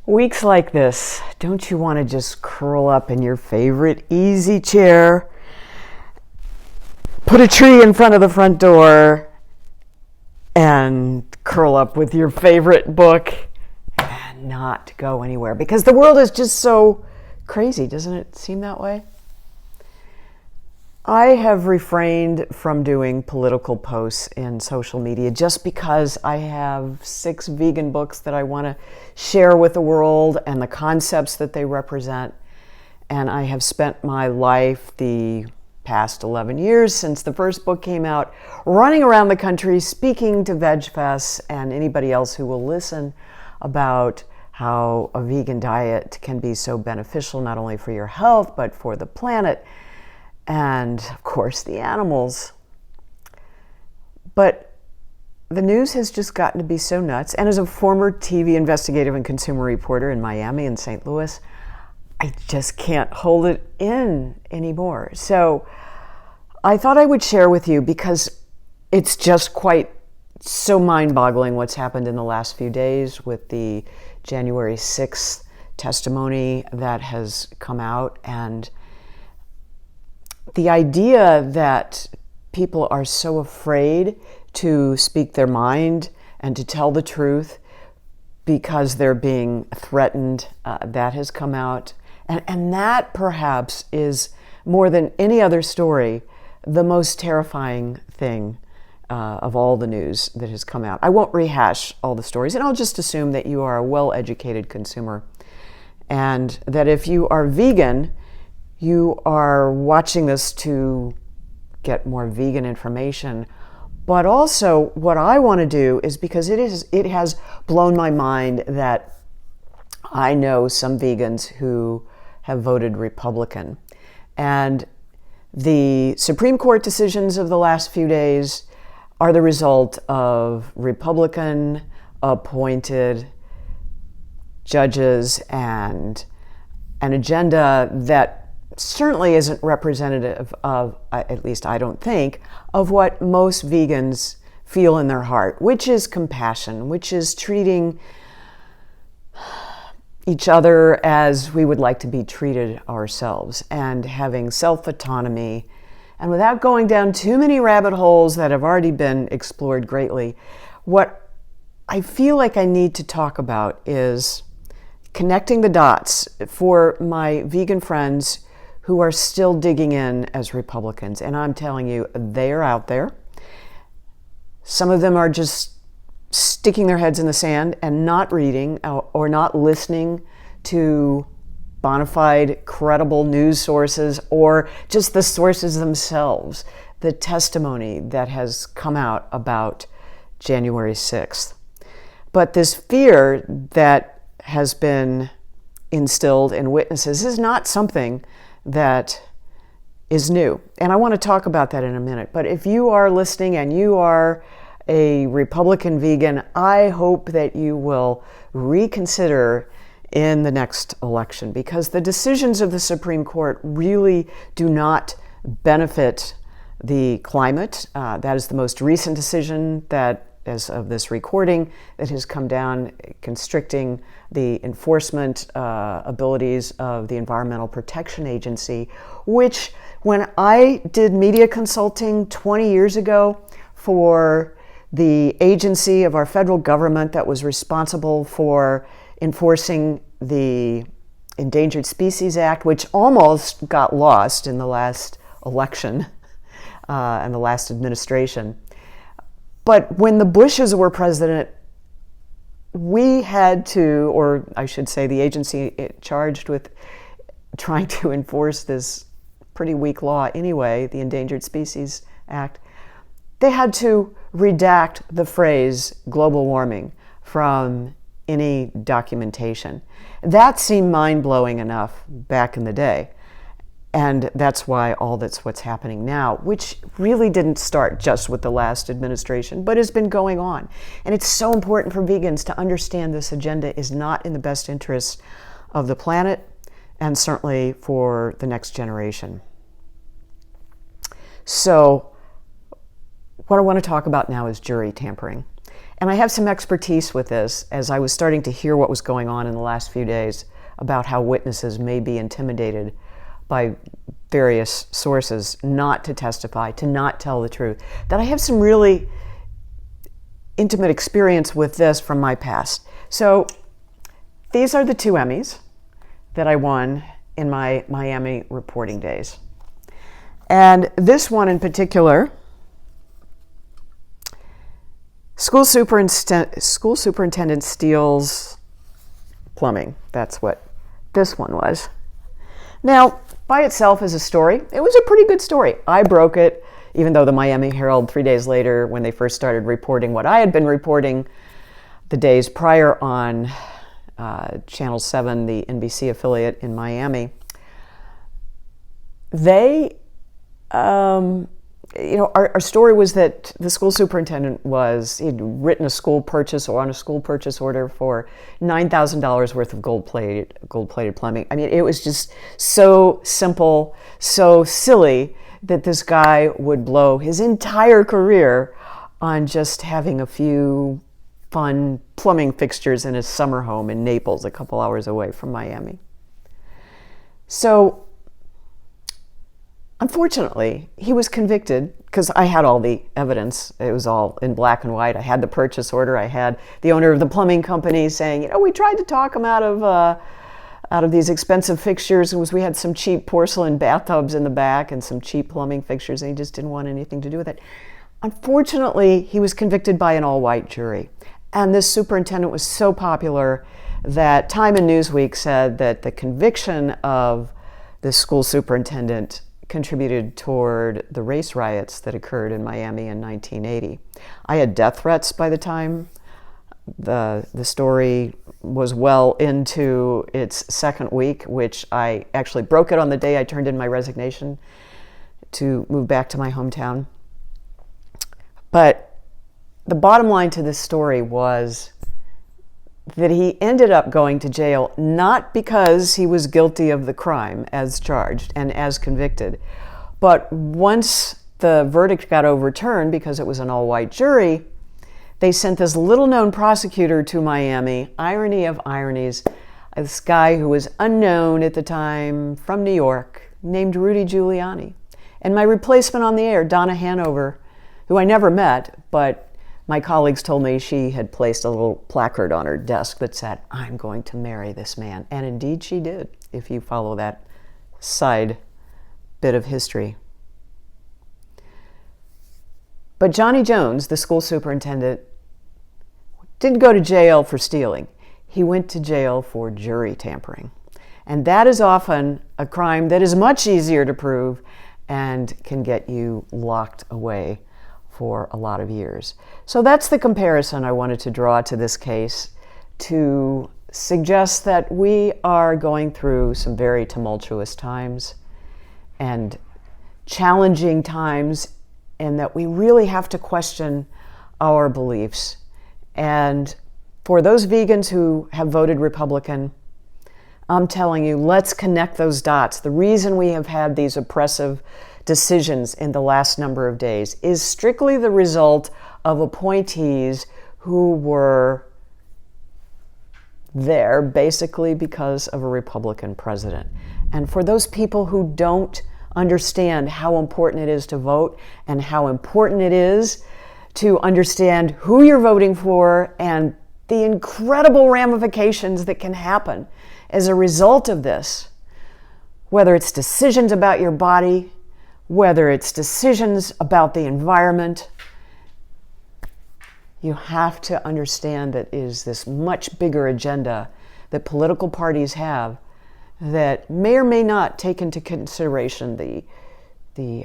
Weeks like this, don't you want to just curl up in your favorite easy chair, put a tree in front of the front door, and curl up with your favorite book and not go anywhere? Because the world is just so crazy, doesn't it seem that way? I have refrained from doing political posts in social media just because I have 6 vegan books that I want to share with the world and the concepts that they represent. And I have spent my life, the past 11 years since the first book came out, running around the country speaking to VegFests and anybody else who will listen about how a vegan diet can be so beneficial not only for your health but for the planet and, of course, the animals. But the news has just gotten to be so nuts. And as a former TV investigative and consumer reporter in Miami and St. Louis, I just can't hold it in anymore. So I thought I would share with you because it's just quite so mind-boggling what's happened in the last few days with the January 6th testimony that has come out, and the idea that people are so afraid to speak their mind and to tell the truth because they're being threatened, that has come out. And that perhaps is, more than any other story, the most terrifying thing of all the news that has come out. I won't rehash all the stories, and I'll just assume that you are a well-educated consumer, and that if you are vegan, you are watching this to get more vegan information. But also what I want to do is, because it has blown my mind that I know some vegans who have voted Republican. And the Supreme Court decisions of the last few days are the result of Republican appointed judges and an agenda that certainly isn't representative of, at least I don't think, of what most vegans feel in their heart, which is compassion, which is treating each other as we would like to be treated ourselves, and having self-autonomy. And without going down too many rabbit holes that have already been explored greatly, what I feel like I need to talk about is connecting the dots for my vegan friends who are still digging in as Republicans. And I'm telling you, they are out there. Some of them are just sticking their heads in the sand and not reading or not listening to bona fide, credible news sources, or just the sources themselves, the testimony that has come out about January 6th. But this fear that has been instilled in witnesses is not something that is new. And I want to talk about that in a minute. But if you are listening and you are a Republican vegan, I hope that you will reconsider in the next election, because the decisions of the Supreme Court really do not benefit the climate. That is the most recent decision that, as of this recording, that has come down, constricting the enforcement abilities of the Environmental Protection Agency, which, when I did media consulting 20 years ago for the agency of our federal government that was responsible for enforcing the Endangered Species Act, which almost got lost in the last election and the last administration. But when the Bushes were president, we had to, or I should say the agency charged with trying to enforce this pretty weak law anyway, the Endangered Species Act, they had to redact the phrase global warming from any documentation. That seemed mind-blowing enough back in the day. And that's why that's what's happening now, which really didn't start just with the last administration, but has been going on. And it's so important for vegans to understand this agenda is not in the best interest of the planet, and certainly for the next generation. So what I want to talk about now is jury tampering. And I have some expertise with this as I was starting to hear what was going on in the last few days about how witnesses may be intimidated by various sources not to testify, to not tell the truth. That I have some really intimate experience with this from my past. So these are the 2 Emmys that I won in my Miami reporting days. And this one in particular, school superintendent steals plumbing. That's what this one was. Now, by itself as a story, it was a pretty good story. I broke it, even though the Miami Herald 3 days later, when they first started reporting what I had been reporting the days prior on Channel 7, the NBC affiliate in Miami, they, our story was that the school superintendent he'd written a school purchase or on a school purchase order for $9,000 worth of gold-plated plumbing. I mean, it was just so simple, so silly that this guy would blow his entire career on just having a few fun plumbing fixtures in his summer home in Naples, a couple hours away from Miami. So, unfortunately, he was convicted because I had all the evidence. It was all in black and white. I had the purchase order. I had the owner of the plumbing company saying, we tried to talk him out of these expensive fixtures. We had some cheap porcelain bathtubs in the back and some cheap plumbing fixtures, and he just didn't want anything to do with it. Unfortunately, he was convicted by an all-white jury. And this superintendent was so popular that Time and Newsweek said that the conviction of this school superintendent contributed toward the race riots that occurred in Miami in 1980. I had death threats by the time the story was well into its second week, which I actually broke it on the day I turned in my resignation to move back to my hometown. But the bottom line to this story was that he ended up going to jail not because he was guilty of the crime as charged and as convicted, but once the verdict got overturned because it was an all-white jury, they sent this little-known prosecutor to Miami, irony of ironies, this guy who was unknown at the time from New York named Rudy Giuliani. And my replacement on the air, Donna Hanover, who I never met, but my colleagues told me she had placed a little placard on her desk that said, "I'm going to marry this man." And indeed she did, if you follow that side bit of history. But Johnny Jones, the school superintendent, didn't go to jail for stealing. He went to jail for jury tampering. And that is often a crime that is much easier to prove and can get you locked away for a lot of years. So that's the comparison I wanted to draw to this case, to suggest that we are going through some very tumultuous times and challenging times, and that we really have to question our beliefs. And for those vegans who have voted Republican, I'm telling you, let's connect those dots. The reason we have had these oppressive decisions in the last number of days is strictly the result of appointees who were there basically because of a Republican president. And for those people who don't understand how important it is to vote and how important it is to understand who you're voting for and the incredible ramifications that can happen as a result of this, whether it's decisions about your body, whether it's decisions about the environment, you have to understand that it is this much bigger agenda that political parties have that may or may not take into consideration the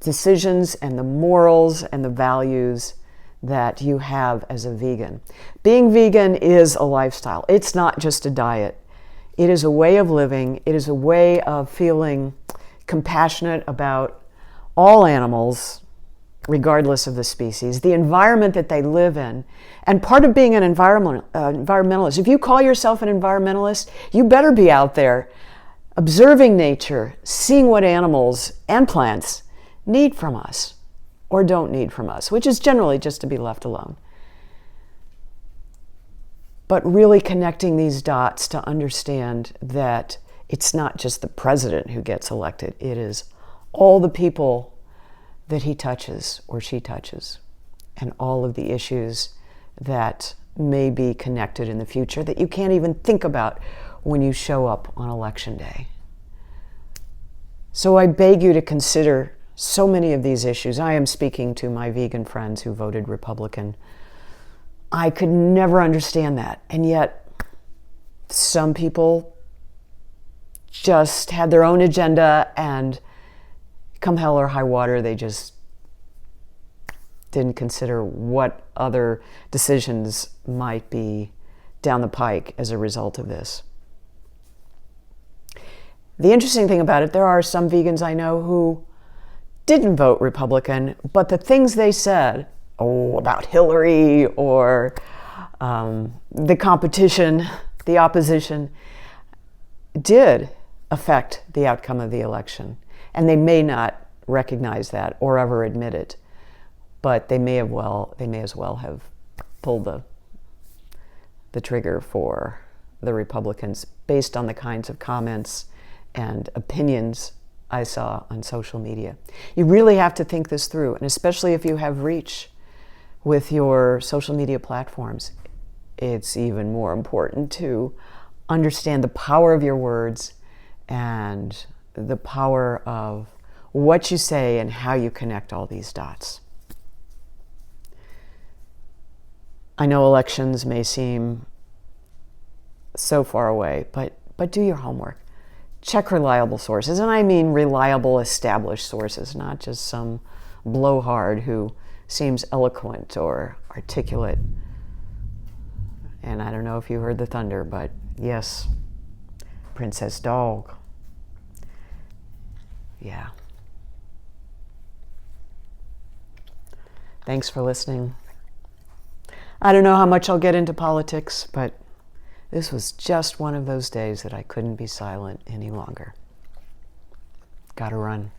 decisions and the morals and the values that you have as a vegan. Being vegan is a lifestyle. It's not just a diet. It is a way of living. It is a way of feeling compassionate about all animals, regardless of the species, the environment that they live in. And part of being an environmentalist, if you call yourself an environmentalist, you better be out there observing nature, seeing what animals and plants need from us or don't need from us, which is generally just to be left alone. But really connecting these dots to understand that it's not just the president who gets elected, it is all the people that he touches or she touches, and all of the issues that may be connected in the future that you can't even think about when you show up on election day. So I beg you to consider so many of these issues. I am speaking to my vegan friends who voted Republican. I could never understand that. And yet, some people just had their own agenda, and come hell or high water, they just didn't consider what other decisions might be down the pike as a result of this. The interesting thing about it, there are some vegans I know who didn't vote Republican, but the things they said, about Hillary or the competition, the opposition, did affect the outcome of the election. And they may not recognize that or ever admit it, but they may as well have pulled the trigger for the Republicans based on the kinds of comments and opinions I saw on social media. You really have to think this through, and especially if you have reach with your social media platforms, it's even more important to understand the power of your words and the power of what you say and how you connect all these dots. I know elections may seem so far away, but do your homework. Check reliable sources, and I mean reliable, established sources, not just some blowhard who seems eloquent or articulate. And I don't know if you heard the thunder, but yes, Princess Dog. Yeah. Thanks for listening. I don't know how much I'll get into politics, but this was just one of those days that I couldn't be silent any longer. Gotta run.